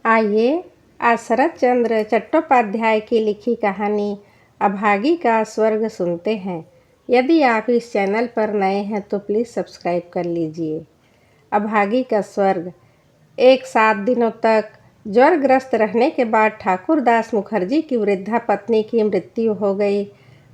आइए आज शरत चंद्र चट्टोपाध्याय की लिखी कहानी अभागी का स्वर्ग सुनते हैं। यदि आप इस चैनल पर नए हैं तो प्लीज़ सब्सक्राइब कर लीजिए। अभागी का स्वर्ग। एक 7 दिनों तक ज्वरग्रस्त रहने के बाद ठाकुरदास मुखर्जी की वृद्धा पत्नी की मृत्यु हो गई।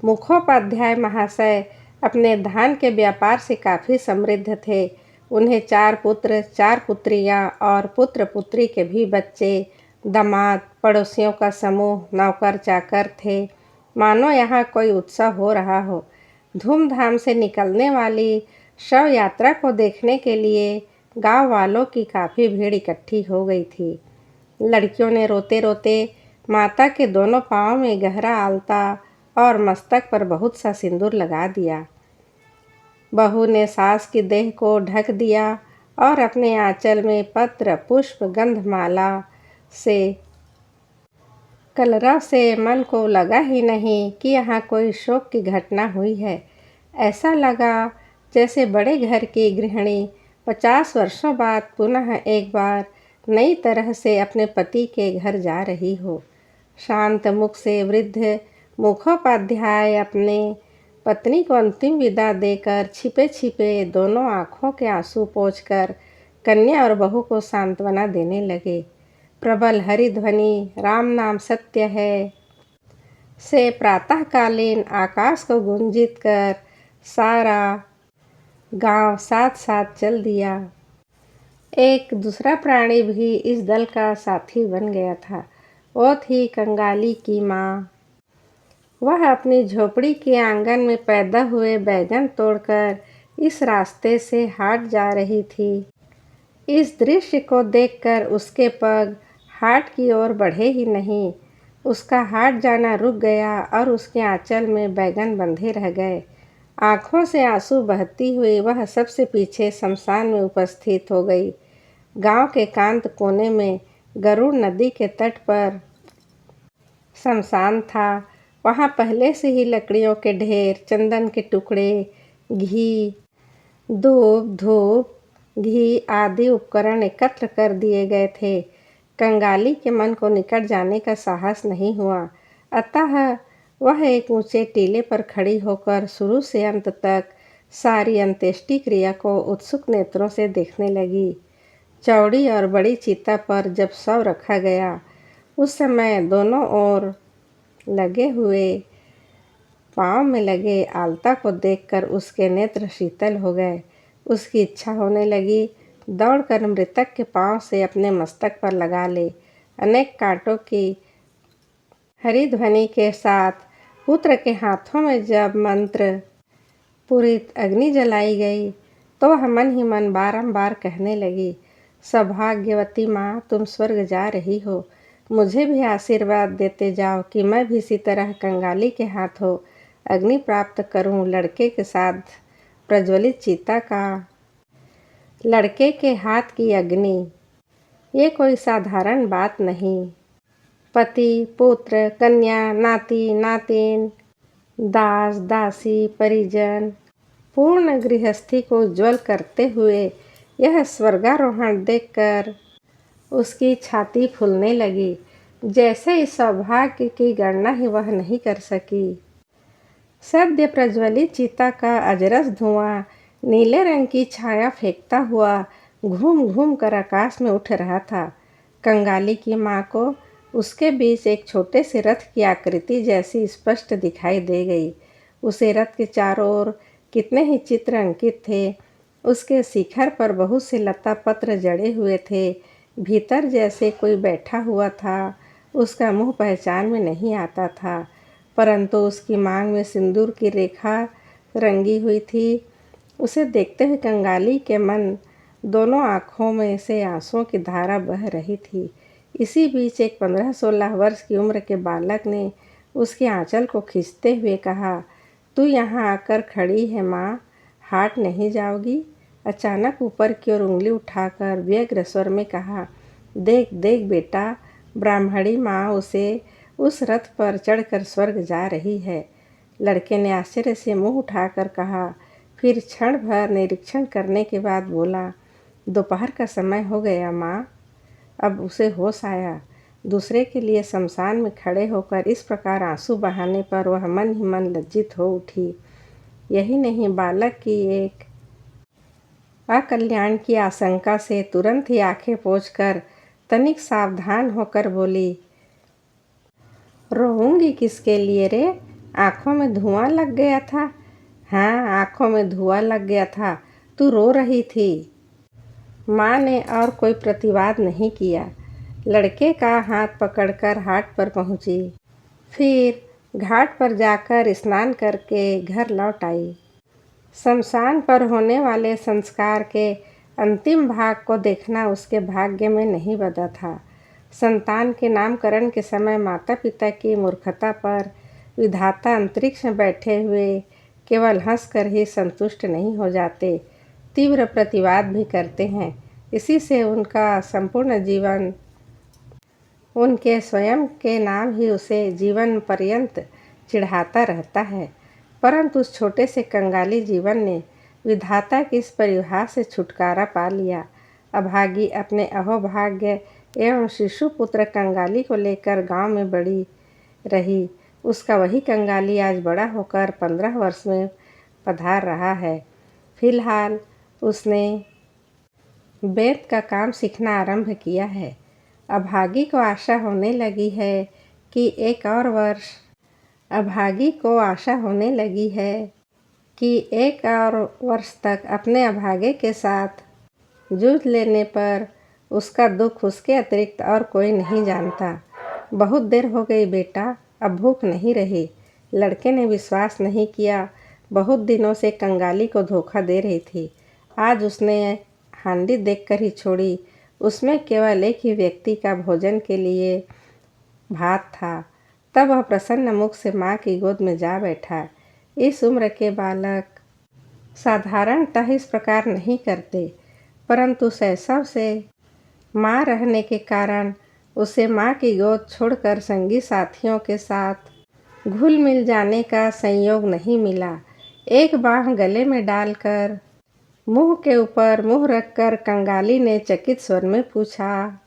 मुखोपाध्याय महाशय अपने धान के व्यापार से काफ़ी समृद्ध थे। उन्हें 4 पुत्र 4 पुत्रियां और पुत्र पुत्री के भी बच्चे, दामाद, पड़ोसियों का समूह, नौकर चाकर थे। मानो यहाँ कोई उत्सव हो रहा हो। धूमधाम से निकलने वाली शव यात्रा को देखने के लिए गांव वालों की काफ़ी भीड़ इकट्ठी हो गई थी। लड़कियों ने रोते रोते माता के दोनों पाँव में गहरा आलता और मस्तक पर बहुत सा सिंदूर लगा दिया। बहू ने सास की देह को ढक दिया और अपने आंचल में पत्र, पुष्प, गंधमाला से कलरव से मन को लगा ही नहीं कि यहाँ कोई शोक की घटना हुई है। ऐसा लगा जैसे बड़े घर की गृहिणी 50 वर्षों बाद पुनः एक बार नई तरह से अपने पति के घर जा रही हो। शांत मुख से वृद्ध मुखोपाध्याय अपने पत्नी को अंतिम विदा देकर छिपे छिपे दोनों आँखों के आंसू पोंछकर कन्या और बहू को सांत्वना देने लगे। प्रबल हरिध्वनि राम नाम सत्य है से प्रातःकालीन आकाश को गुंजित कर सारा गांव साथ साथ चल दिया। एक दूसरा प्राणी भी इस दल का साथी बन गया था। वो थी कंगाली की माँ। वह अपनी झोपड़ी के आंगन में पैदा हुए बैगन तोड़कर इस रास्ते से हाट जा रही थी। इस दृश्य को देखकर उसके पग हाट की ओर बढ़े ही नहीं। उसका हाट जाना रुक गया और उसके आंचल में बैगन बंधे रह गए। आंखों से आंसू बहती हुई वह सबसे पीछे शमशान में उपस्थित हो गई। गांव के एकांत कोने में गरुड़ नदी के तट पर शमशान था। वहाँ पहले से ही लकड़ियों के ढेर, चंदन के टुकड़े, घी, दूब, धूप, घी आदि उपकरण एकत्र कर दिए गए थे। कंगाली के मन को निकट जाने का साहस नहीं हुआ, अतः वह एक ऊंचे टीले पर खड़ी होकर शुरू से अंत तक सारी अंत्येष्टि क्रिया को उत्सुक नेत्रों से देखने लगी। चौड़ी और बड़ी चिता पर जब शव रखा गया, उस समय दोनों ओर लगे हुए पाँव में लगे आलता को देखकर उसके नेत्र शीतल हो गए। उसकी इच्छा होने लगी दौड़कर मृतक के पाँव से अपने मस्तक पर लगा ले। अनेक कांटों की हरिध्वनि के साथ पुत्र के हाथों में जब मंत्र पूरित अग्नि जलाई गई तो वह मन ही मन बारंबार कहने लगी, सौभाग्यवती माँ, तुम स्वर्ग जा रही हो। मुझे भी आशीर्वाद देते जाओ कि मैं भी इसी तरह कंगाली के हाथों अग्नि प्राप्त करूं। लड़के के साथ प्रज्वलित चिता का लड़के के हाथ की अग्नि, ये कोई साधारण बात नहीं। पति, पुत्र, कन्या, नाती, नातिन, दास, दासी, परिजन, पूर्ण गृहस्थी को उज्ज्वल करते हुए यह स्वर्गारोहण देखकर उसकी छाती फूलने लगी। जैसे इस सौभाग्य की गणना ही वह नहीं कर सकी। सद्य प्रज्वलित चिता का अजरस धुआं नीले रंग की छाया फेंकता हुआ घूम घूम कर आकाश में उठ रहा था। कंगाली की माँ को उसके बीच एक छोटे से रथ की आकृति जैसी स्पष्ट दिखाई दे गई। उसे रथ के चारों ओर कितने ही चित्र अंकित थे। उसके शिखर पर बहुत से लता पत्र जड़े हुए थे। भीतर जैसे कोई बैठा हुआ था। उसका मुंह पहचान में नहीं आता था, परंतु उसकी मांग में सिंदूर की रेखा रंगी हुई थी। उसे देखते हुए कंगाली के मन दोनों आँखों में से आंसुओं की धारा बह रही थी। इसी बीच एक 15-16 वर्ष की उम्र के बालक ने उसके आंचल को खींचते हुए कहा, तू यहाँ आकर खड़ी है माँ, हाट नहीं जाओगी? अचानक ऊपर की ओर उंगली उठाकर व्यग्र स्वर में कहा, देख देख बेटा, ब्राह्मणी माँ उसे उस रथ पर चढ़कर स्वर्ग जा रही है। लड़के ने आश्चर्य से मुंह उठाकर कहा, फिर क्षण भर निरीक्षण करने के बाद बोला, दोपहर का समय हो गया माँ, अब उसे होश आया। दूसरे के लिए शमशान में खड़े होकर इस प्रकार आंसू बहाने पर वह मन ही मन लज्जित हो उठी। यही नहीं, बालक की एक अकल्याण की आशंका से तुरंत ही आंखें पोंछकर तनिक सावधान होकर बोली, रोऊंगी किसके लिए रे? आंखों में धुआं लग गया था। हाँ, आंखों में धुआं लग गया था, तू रो रही थी। माँ ने और कोई प्रतिवाद नहीं किया। लड़के का हाथ पकड़कर हाट पर पहुंची। फिर घाट पर जाकर स्नान करके घर लौट आई। शमशान पर होने वाले संस्कार के अंतिम भाग को देखना उसके भाग्य में नहीं बंधा था। संतान के नामकरण के समय माता पिता की मूर्खता पर विधाता अंतरिक्ष में बैठे हुए केवल हंसकर ही संतुष्ट नहीं हो जाते, तीव्र प्रतिवाद भी करते हैं। इसी से उनका संपूर्ण जीवन उनके स्वयं के नाम ही उसे जीवन पर्यंत चिढ़ाता रहता है। परंतु उस छोटे से कंगाली जीवन ने विधाता की इस परिहास से छुटकारा पा लिया। अभागी अपने अहोभाग्य एवं शिशु पुत्र कंगाली को लेकर गांव में बड़ी रही। उसका वही कंगाली आज बड़ा होकर 15 वर्ष में पधार रहा है। फिलहाल उसने वेद का काम सीखना आरंभ किया है। अभागी को आशा होने लगी है कि एक और वर्ष तक अपने अभागे के साथ जूझ लेने पर उसका दुख उसके अतिरिक्त और कोई नहीं जानता। बहुत देर हो गई बेटा, अब भूख नहीं रही। लड़के ने विश्वास नहीं किया। बहुत दिनों से कंगाली को धोखा दे रही थी। आज उसने हांडी देखकर ही छोड़ी। उसमें केवल एक ही व्यक्ति का भोजन के लिए भात था। तब वह प्रसन्न मुख से माँ की गोद में जा बैठा। इस उम्र के बालक साधारणतः इस प्रकार नहीं करते, परंतु शैशव से माँ रहने के कारण उसे माँ की गोद छोड़कर संगी साथियों के साथ घुल मिल जाने का संयोग नहीं मिला। एक बाँह गले में डालकर मुंह के ऊपर मुंह रखकर कंगाली ने चकित स्वर में पूछा,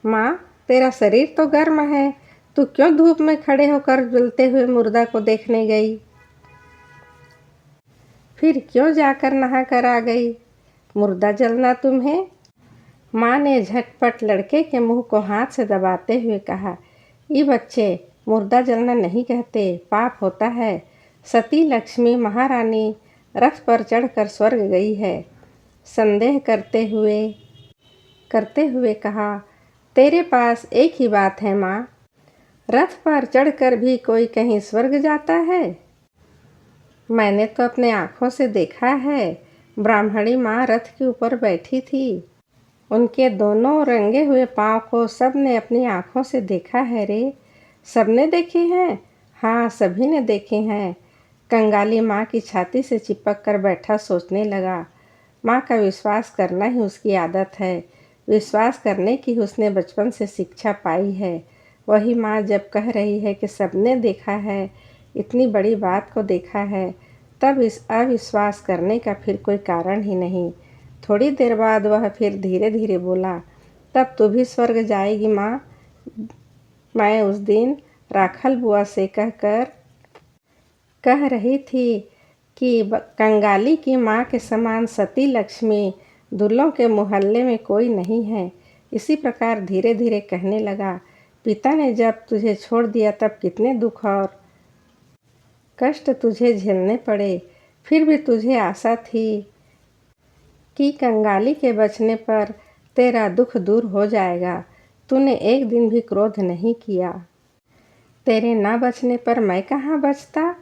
माँ, तेरा शरीर तो गर्म है, तू क्यों धूप में खड़े होकर जलते हुए मुर्दा को देखने गई? फिर क्यों जाकर नहा कर आ गई? मुर्दा जलना तुम्हें? माँ ने झटपट लड़के के मुंह को हाथ से दबाते हुए कहा, ये बच्चे, मुर्दा जलना नहीं कहते, पाप होता है। सती लक्ष्मी महारानी रथ पर चढ़कर स्वर्ग गई है। संदेह करते हुए कहा, तेरे पास एक ही बात है माँ, रथ पर चढ़कर भी कोई कहीं स्वर्ग जाता है? मैंने तो अपने आँखों से देखा है। ब्राह्मणी माँ रथ के ऊपर बैठी थी। उनके दोनों रंगे हुए पाँव को सबने अपनी आँखों से देखा है रे। सबने देखे हैं? हाँ, सभी ने देखे हैं। कंगाली माँ की छाती से चिपक कर बैठा सोचने लगा। माँ का विश्वास करना ही उसकी आदत है। विश्वास करने की उसने बचपन से शिक्षा पाई है। वही माँ जब कह रही है कि सबने देखा है, इतनी बड़ी बात को देखा है, तब इस अविश्वास करने का फिर कोई कारण ही नहीं। थोड़ी देर बाद वह फिर धीरे धीरे बोला, तब तू भी स्वर्ग जाएगी माँ। मैं उस दिन राखल बुआ से कह रही थी कि कंगाली की माँ के समान सती लक्ष्मी दुल्लों के मोहल्ले में कोई नहीं है। इसी प्रकार धीरे धीरे कहने लगा, पिता ने जब तुझे छोड़ दिया तब कितने दुख और कष्ट तुझे झेलने पड़े। फिर भी तुझे आशा थी कि कंगाली के बचने पर तेरा दुख दूर हो जाएगा। तूने एक दिन भी क्रोध नहीं किया। तेरे ना बचने पर मैं कहाँ बचता?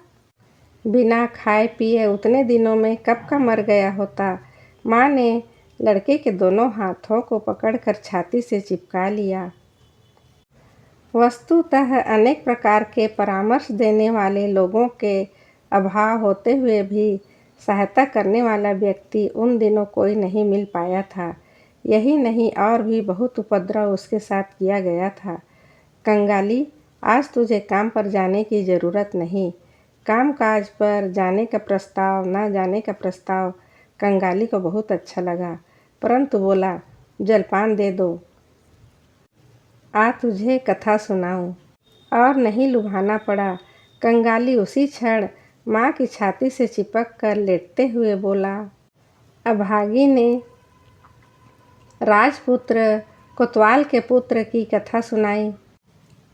बिना खाए पिए उतने दिनों में कब का मर गया होता। माँ ने लड़के के दोनों हाथों को पकड़कर छाती से चिपका लिया। वस्तुतः अनेक प्रकार के परामर्श देने वाले लोगों के अभाव होते हुए भी सहायता करने वाला व्यक्ति उन दिनों कोई नहीं मिल पाया था। यही नहीं, और भी बहुत उपद्रव उसके साथ किया गया था। कंगाली, आज तुझे काम पर जाने की ज़रूरत नहीं। काम काज पर जाने का प्रस्ताव, ना जाने का प्रस्ताव कंगाली को बहुत अच्छा लगा, परंतु बोला, जलपान दे दो। आ तुझे कथा सुनाऊं। और नहीं लुभाना पड़ा। कंगाली उसी क्षण माँ की छाती से चिपक कर लेटते हुए बोला। अभागी ने राजपुत्र कोतवाल के पुत्र की कथा सुनाई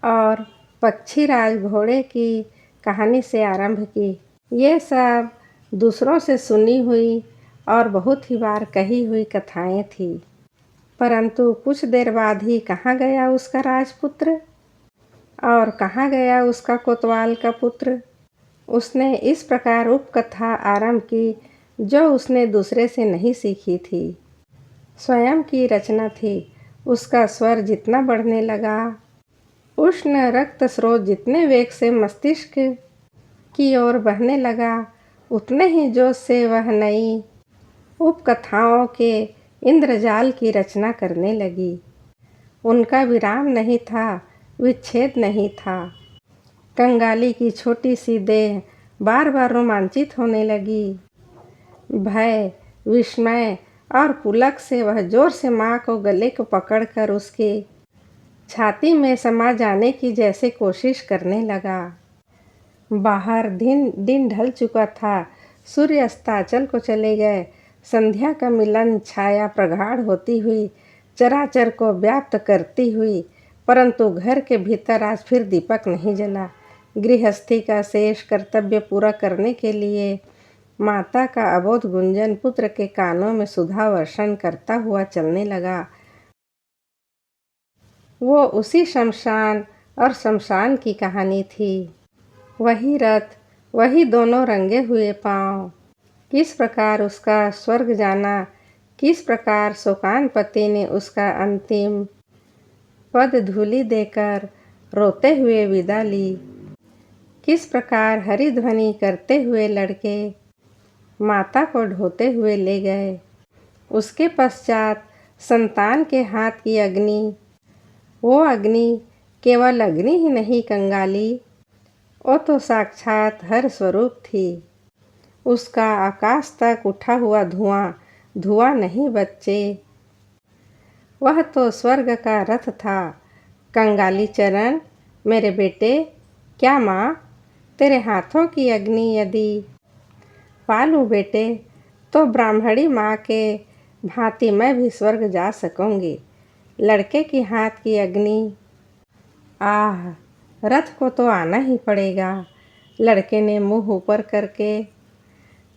और पक्षीराज घोड़े की कहानी से आरंभ की। ये सब दूसरों से सुनी हुई और बहुत ही बार कही हुई कथाएं थी, परंतु कुछ देर बाद ही कहाँ गया उसका राजपुत्र और कहाँ गया उसका कोतवाल का पुत्र। उसने इस प्रकार उपकथा आरंभ की जो उसने दूसरे से नहीं सीखी थी, स्वयं की रचना थी। उसका स्वर जितना बढ़ने लगा, उष्ण रक्त स्रोत जितने वेग से मस्तिष्क की ओर बहने लगा, उतने ही जोश से वह नई उपकथाओं के इंद्रजाल की रचना करने लगी। उनका विराम नहीं था, विच्छेद नहीं था। कंगाली की छोटी सी देह बार बार रोमांचित होने लगी। भय, विस्मय और पुलक से वह जोर से माँ को गले को पकड़कर उसकी छाती में समा जाने की जैसे कोशिश करने लगा। बाहर दिन ढल चुका था। सूर्य अस्ताचल को चले गए। संध्या का मिलन छाया प्रगाढ़ होती हुई चराचर को व्याप्त करती हुई, परंतु घर के भीतर आज फिर दीपक नहीं जला। गृहस्थी का शेष कर्तव्य पूरा करने के लिए माता का अबोध गुंजन पुत्र के कानों में सुधा वर्षण करता हुआ चलने लगा। वो उसी शमशान और शमशान की कहानी थी। वही रथ, वही दोनों रंगे हुए पांव। किस प्रकार उसका स्वर्ग जाना, किस प्रकार शोकानपति ने उसका अंतिम पद धूलि देकर रोते हुए विदा ली, किस प्रकार हरिध्वनि करते हुए लड़के माता को ढोते हुए ले गए। उसके पश्चात संतान के हाथ की अग्नि, वो अग्नि केवल अग्नि ही नहीं कंगाली, वो तो साक्षात हर स्वरूप थी। उसका आकाश तक उठा हुआ धुआं धुआं नहीं बच्चे, वह तो स्वर्ग का रथ था। कंगाली चरण, मेरे बेटे, क्या माँ तेरे हाथों की अग्नि यदि पालूं बेटे, तो ब्राह्मणी माँ के भांति मैं भी स्वर्ग जा सकूंगी। लड़के की हाथ की अग्नि, आह, रथ को तो आना ही पड़ेगा। लड़के ने मुंह ऊपर करके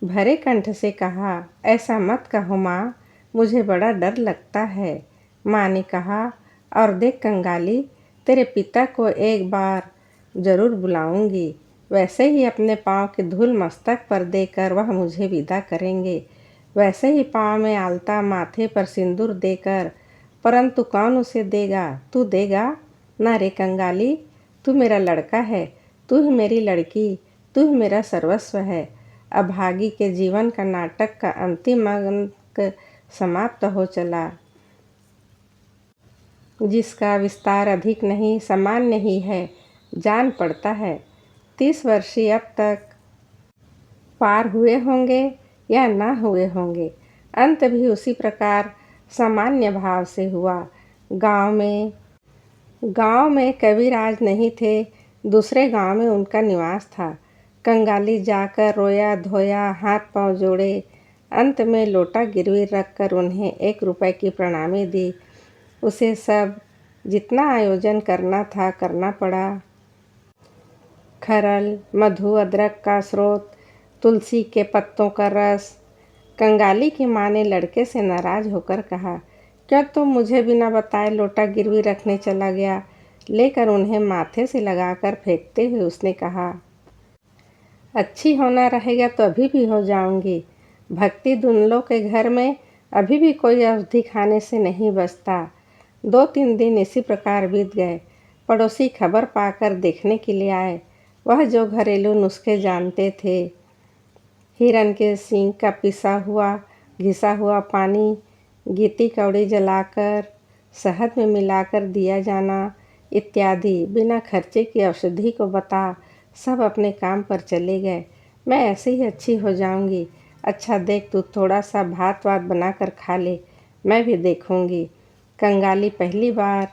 भरे कंठ से कहा, ऐसा मत कहो माँ, मुझे बड़ा डर लगता है। माँ ने कहा, और देख कंगाली, तेरे पिता को एक बार जरूर बुलाऊंगी। वैसे ही अपने पाँव की धूल मस्तक पर देकर वह मुझे विदा करेंगे, वैसे ही पाँव में आलता, माथे पर सिंदूर देकर। परंतु कौन उसे देगा? तू देगा ना रे कंगाली। तू मेरा लड़का है, तू ही मेरी लड़की, तू ही मेरा सर्वस्व है। अभागी के जीवन का नाटक का अंतिम अंक समाप्त हो चला, जिसका विस्तार अधिक नहीं सामान्य ही है, जान पड़ता है। 30 वर्षीय अब तक पार हुए होंगे या ना हुए होंगे। अंत भी उसी प्रकार सामान्य भाव से हुआ। गांव में कविराज नहीं थे, दूसरे गांव में उनका निवास था। कंगाली जाकर रोया धोया, हाथ पांव जोड़े, अंत में लोटा गिरवी रखकर उन्हें 1 रुपए की प्रणामी दी। उसे सब जितना आयोजन करना था करना पड़ा। खरल, मधु, अदरक का स्रोत, तुलसी के पत्तों का रस। कंगाली की माँ ने लड़के से नाराज होकर कहा, क्या तुम मुझे बिना बताए लोटा गिरवी रखने चला गया? लेकर उन्हें माथे से लगाकर फेंकते हुए उसने कहा, अच्छी होना रहेगा तो अभी भी हो जाऊंगी। भक्ति धुंधलों के घर में अभी भी कोई औषधि खाने से नहीं बचता। 2-3 दिन इसी प्रकार बीत गए। पड़ोसी खबर पाकर देखने के लिए आए। वह जो घरेलू नुस्खे जानते थे, हिरन के सींग का पिसा हुआ घिसा हुआ पानी, गीती कौड़ी जलाकर शहद में मिलाकर दिया जाना इत्यादि बिना खर्चे की औषधि को बता सब अपने काम पर चले गए। मैं ऐसे ही अच्छी हो जाऊंगी। अच्छा देख, तू थोड़ा सा भात वात बनाकर खा ले, मैं भी देखूंगी। कंगाली पहली बार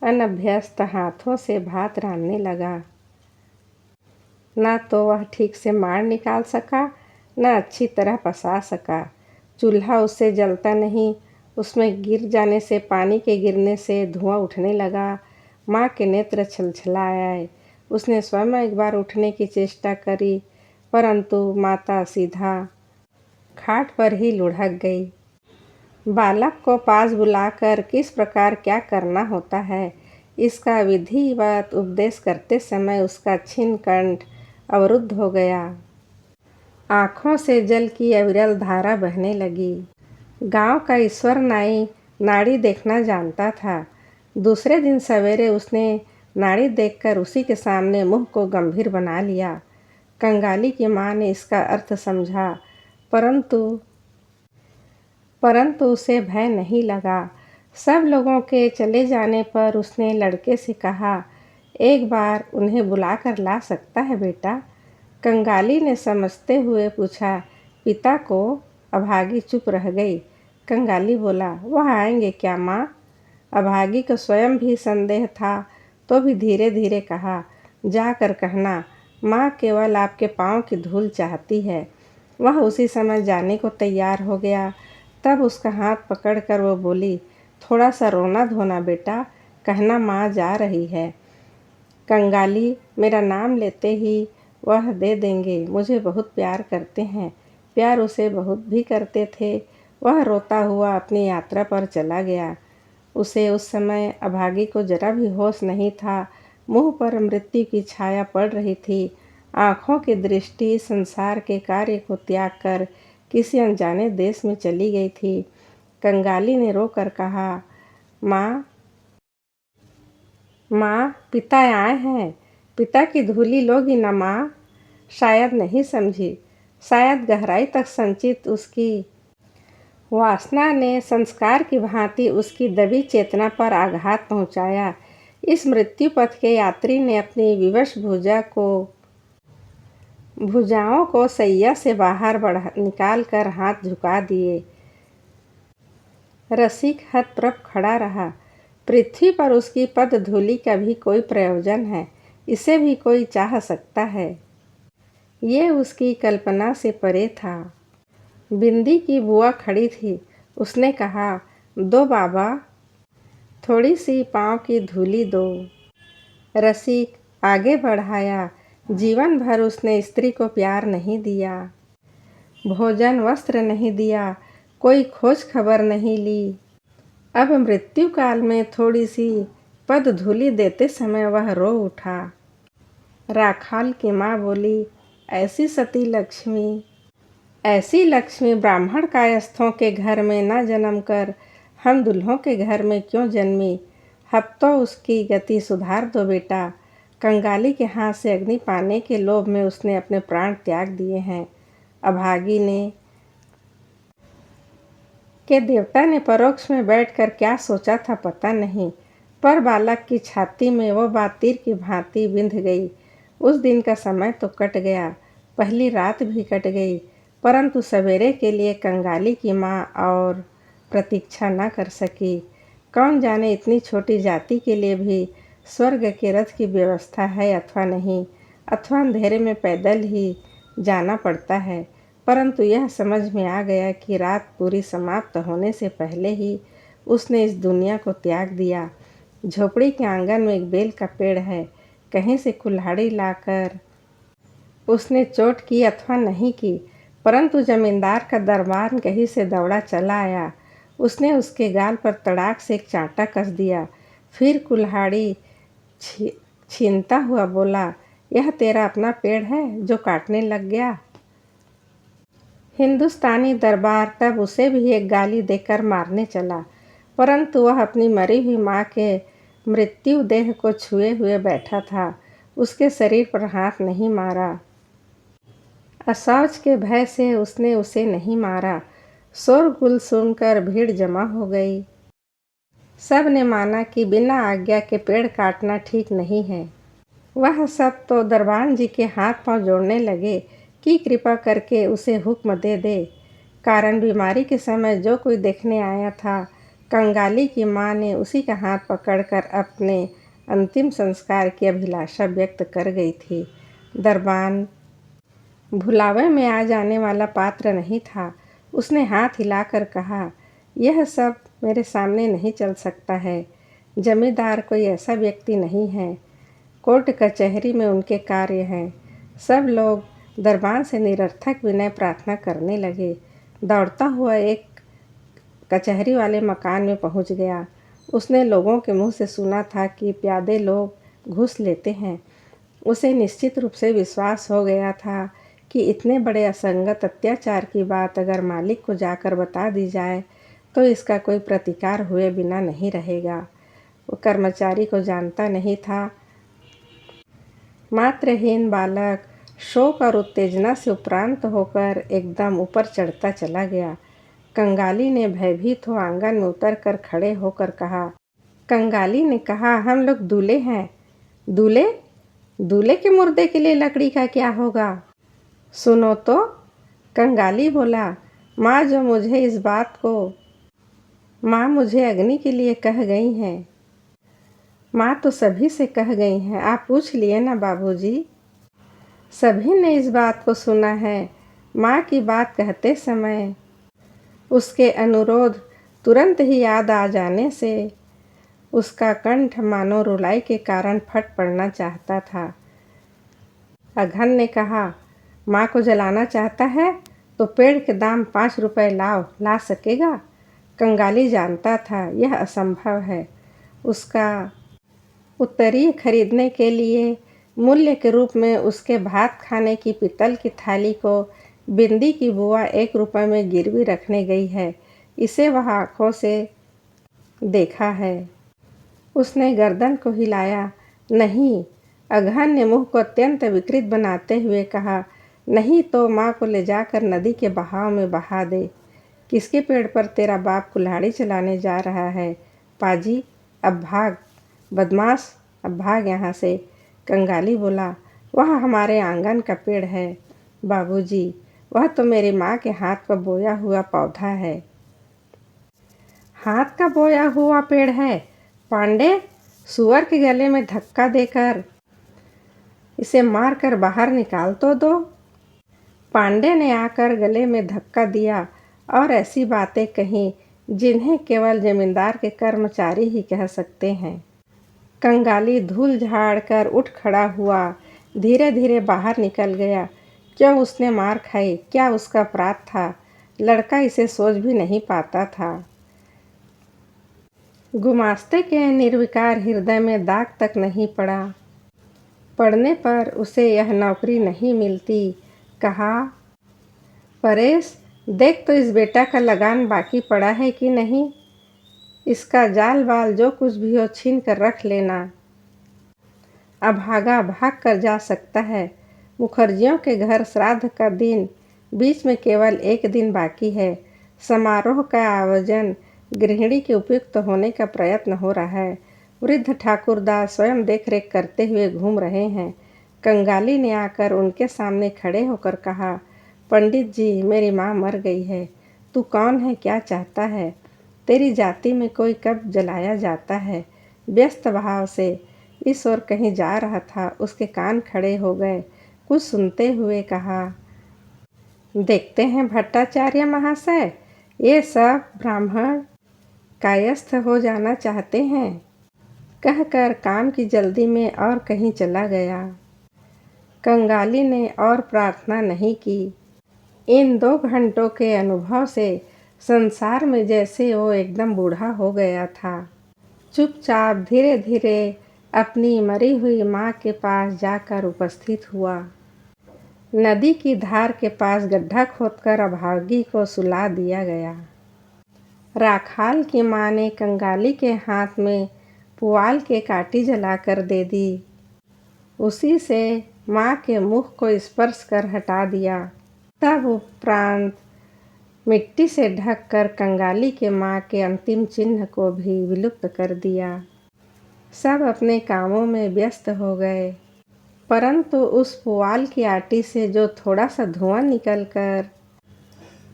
अनभ्यस्त हाथों से भात रांधने लगा। ना तो वह ठीक से माड़ निकाल सका, न अच्छी तरह पसा सका। चूल्हा उससे जलता नहीं, उसमें गिर जाने से, पानी के गिरने से धुआं उठने लगा। माँ के नेत्र छलछलाए। उसने स्वयं एक बार उठने की चेष्टा करी, परंतु माता सीधा खाट पर ही लुढ़क गई। बालक को पास बुलाकर किस प्रकार क्या करना होता है, इसका विधिवत उपदेश करते समय उसका छिन्न कंठ अवरुद्ध हो गया। आँखों से जल की अविरल धारा बहने लगी। गांव का ईश्वर नाई नाड़ी देखना जानता था। दूसरे दिन सवेरे उसने नाड़ी देखकर उसी के सामने मुंह को गंभीर बना लिया। कंगाली की माँ ने इसका अर्थ समझा, परंतु उसे भय नहीं लगा। सब लोगों के चले जाने पर उसने लड़के से कहा, एक बार उन्हें बुलाकर ला सकता है बेटा? कंगाली ने समझते हुए पूछा, पिता को? अभागी चुप रह गई। कंगाली बोला, वह आएंगे क्या माँ? अभागी को स्वयं भी संदेह था, तो भी धीरे धीरे कहा, जाकर कहना माँ केवल आपके पाँव की धूल चाहती है। वह उसी समय जाने को तैयार हो गया। तब उसका हाथ पकड़कर वो बोली, थोड़ा सा रोना धोना बेटा, कहना माँ जा रही है। कंगाली मेरा नाम लेते ही वह दे देंगे, मुझे बहुत प्यार करते हैं। प्यार उसे बहुत भी करते थे। वह रोता हुआ अपनी यात्रा पर चला गया। उसे उस समय अभागी को जरा भी होश नहीं था। मुंह पर मृत्यु की छाया पड़ रही थी। आँखों की दृष्टि संसार के कार्य को त्याग कर किसी अनजाने देश में चली गई थी। कंगाली ने रोकर कहा, माँ, पिता आए हैं। पिता की धूली लोगी ना माँ? शायद नहीं समझी। शायद गहराई तक संचित उसकी वासना ने संस्कार की भांति उसकी दबी चेतना पर आघात पहुंचाया। इस मृत्यु पथ के यात्री ने अपनी विवश भुजाओं को सैया से बाहर निकाल कर हाथ झुका दिए। रसिक हतप्रभ खड़ा रहा। पृथ्वी पर उसकी पद धूलि का भी कोई प्रयोजन है? इसे भी कोई चाह सकता है? ये उसकी कल्पना से परे था। बिंदी की बुआ खड़ी थी। उसने कहा, दो बाबा, थोड़ी सी पाँव की धूली दो। रसिक आगे बढ़ाया। जीवन भर उसने स्त्री को प्यार नहीं दिया, भोजन वस्त्र नहीं दिया, कोई खोज खबर नहीं ली। अब मृत्यु काल में थोड़ी सी पद धूली देते समय वह रो उठा। राखाल की माँ बोली, ऐसी लक्ष्मी ब्राह्मण कायस्थों के घर में न जन्म कर हम दुल्हों के घर में क्यों जन्मी? अब तो उसकी गति सुधार दो बेटा। कंगाली के हाथ से अग्नि पाने के लोभ में उसने अपने प्राण त्याग दिए हैं। अभागी ने के देवता ने परोक्ष में बैठकर क्या सोचा था पता नहीं, पर बालक की छाती में वो बात तीर की भांति बिंध गई। उस दिन का समय तो कट गया, पहली रात भी कट गई, परंतु सवेरे के लिए कंगाली की माँ और प्रतीक्षा न कर सकी। कौन जाने इतनी छोटी जाति के लिए भी स्वर्ग के रथ की व्यवस्था है अथवा नहीं, अथवा अंधेरे में पैदल ही जाना पड़ता है। परंतु यह समझ में आ गया कि रात पूरी समाप्त होने से पहले ही उसने इस दुनिया को त्याग दिया। झोपड़ी के आंगन में एक बेल का पेड़ है। कहीं से कुल्हाड़ी लाकर उसने चोट की अथवा नहीं की, परंतु जमींदार का दरबान कहीं से दौड़ा चला आया। उसने उसके गाल पर तड़ाक से एक चांटा कस दिया। फिर कुल्हाड़ी छीनता हुआ बोला, यह तेरा अपना पेड़ है जो काटने लग गया? हिंदुस्तानी दरबार तब उसे भी एक गाली देकर मारने चला, परंतु वह अपनी मरी हुई माँ के मृत्यु देह को छुए हुए बैठा था। उसके शरीर पर हाथ नहीं मारा। अशौच के भय से उसने उसे नहीं मारा। शोरगुल सुनकर भीड़ जमा हो गई। सब ने माना कि बिना आज्ञा के पेड़ काटना ठीक नहीं है। वह सब तो दरबान जी के हाथ पांव जोड़ने लगे कि कृपा करके उसे हुक्म दे दे। कारण बीमारी के समय जो कोई देखने आया था कंगाली की माँ ने उसी का हाथ पकड़कर अपने अंतिम संस्कार की अभिलाषा व्यक्त कर गई थी। दरबान भुलावे में आ जाने वाला पात्र नहीं था। उसने हाथ हिलाकर कहा, यह सब मेरे सामने नहीं चल सकता है। जमींदार कोई ऐसा व्यक्ति नहीं है। कोर्ट कचहरी में उनके कार्य हैं। सब लोग दरबान से निरर्थक विनय प्रार्थना करने लगे। दौड़ता हुआ एक कचहरी वाले मकान में पहुंच गया। उसने लोगों के मुंह से सुना था कि प्यादे लोग घूस लेते हैं। उसे निश्चित रूप से विश्वास हो गया था कि इतने बड़े असंगत अत्याचार की बात अगर मालिक को जाकर बता दी जाए तो इसका कोई प्रतिकार हुए बिना नहीं रहेगा। वो कर्मचारी को जानता नहीं था। मात्रहीन बालक शोक और उत्तेजना से उपरांत होकर एकदम ऊपर चढ़ता चला गया। कंगाली ने भयभीत हो आंगन में उतरकर खड़े होकर कहा। कंगाली ने कहा, हम लोग दूल्हे हैं। दूल्हे? दूल्हे के मुर्दे के लिए लकड़ी का क्या होगा? सुनो तो। कंगाली बोला, माँ मुझे अग्नि के लिए कह गई हैं। माँ तो सभी से कह गई हैं, आप पूछ लिए ना बाबूजी। सभी ने इस बात को सुना है। माँ की बात कहते समय उसके अनुरोध तुरंत ही याद आ जाने से उसका कंठ मानो रुलाई के कारण फट पड़ना चाहता था। अघन ने कहा, माँ को जलाना चाहता है तो पेड़ के दाम 5 रुपए ला सकेगा? कंगाली जानता था यह असंभव है। उसका उत्तरीय खरीदने के लिए मूल्य के रूप में उसके भात खाने की पीतल की थाली को बिंदी की बुआ 1 रुपए में गिरवी रखने गई है। इसे वह आंखों से देखा है। उसने गर्दन को हिलाया। नहीं। अघन ने मुंह को अत्यंत विकृत बनाते हुए कहा, नहीं तो माँ को ले जाकर नदी के बहाव में बहा दे। किसके पेड़ पर तेरा बाप कुल्हाड़ी चलाने जा रहा है? पाजी, अब भाग। बदमाश, अब भाग यहाँ से। कंगाली बोला, वह हमारे आंगन का पेड़ है बाबूजी। वह तो मेरी माँ के हाथ का बोया हुआ पौधा है। हाथ का बोया हुआ पेड़ है? पांडे, सुअर के गले में धक्का देकर इसे मारकर बाहर निकाल तो दो। पांडे ने आकर गले में धक्का दिया और ऐसी बातें कहीं जिन्हें केवल जमींदार के कर्मचारी ही कह सकते हैं। कंगाली धूल झाड़ कर उठ खड़ा हुआ, धीरे धीरे बाहर निकल गया। क्यों उसने मार खाई? क्या उसका अपराध था? लड़का इसे सोच भी नहीं पाता था। गुमास्ते के निर्विकार हृदय में दाग तक नहीं पड़ा। पढ़ने पर उसे यह नौकरी नहीं मिलती। कहा, परेश, देख तो इस बेटा का लगान बाकी पड़ा है कि नहीं। इसका जाल बाल जो कुछ भी हो छीन कर रख लेना। अभागा भाग कर जा सकता है। मुखर्जियों के घर श्राद्ध का दिन बीच में केवल 1 दिन बाकी है। समारोह का आयोजन गृहिणी के उपयुक्त होने का प्रयत्न हो रहा है। वृद्ध ठाकुरदास स्वयं देखरेख करते हुए घूम रहे हैं। कंगाली ने आकर उनके सामने खड़े होकर कहा, पंडित जी, मेरी माँ मर गई है। तू कौन है? क्या चाहता है? तेरी जाति में कोई कब जलाया जाता है? व्यस्त भाव से इस ओर कहीं जा रहा था। उसके कान खड़े हो गए। कुछ सुनते हुए कहा, देखते हैं भट्टाचार्य महाशय, ये सब ब्राह्मण कायस्थ हो जाना चाहते हैं। कहकर काम की जल्दी में और कहीं चला गया। कंगाली ने और प्रार्थना नहीं की। इन 2 घंटों के अनुभव से संसार में जैसे वो एकदम बूढ़ा हो गया था। चुपचाप धीरे धीरे अपनी मरी हुई माँ के पास जाकर उपस्थित हुआ। नदी की धार के पास गड्ढा खोदकर अभागी को सुला दिया गया। राखाल की माँ ने कंगाली के हाथ में पुआल के काटी जलाकर दे दी। उसी से माँ के मुख को स्पर्श कर हटा दिया। तब उपरांत मिट्टी से ढककर कंगाली के माँ के अंतिम चिन्ह को भी विलुप्त कर दिया। सब अपने कामों में व्यस्त हो गए, परंतु उस पुआल की आटी से जो थोड़ा सा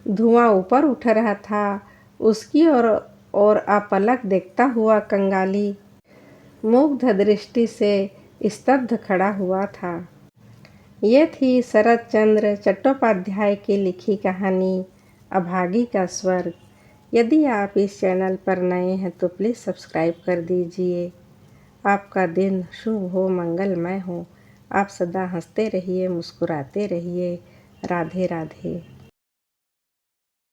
धुआं ऊपर उठ रहा था, उसकी ओर और अपलक देखता हुआ कंगाली मुग्ध दृष्टि से स्तब्ध खड़ा हुआ था। ये थी शरत चंद्र चट्टोपाध्याय की लिखी कहानी अभागी का स्वर्ग। यदि आप इस चैनल पर नए हैं तो प्लीज़ सब्सक्राइब कर दीजिए। आपका दिन शुभ हो, मंगलमय हो। आप सदा हंसते रहिए, मुस्कुराते रहिए। राधे राधे।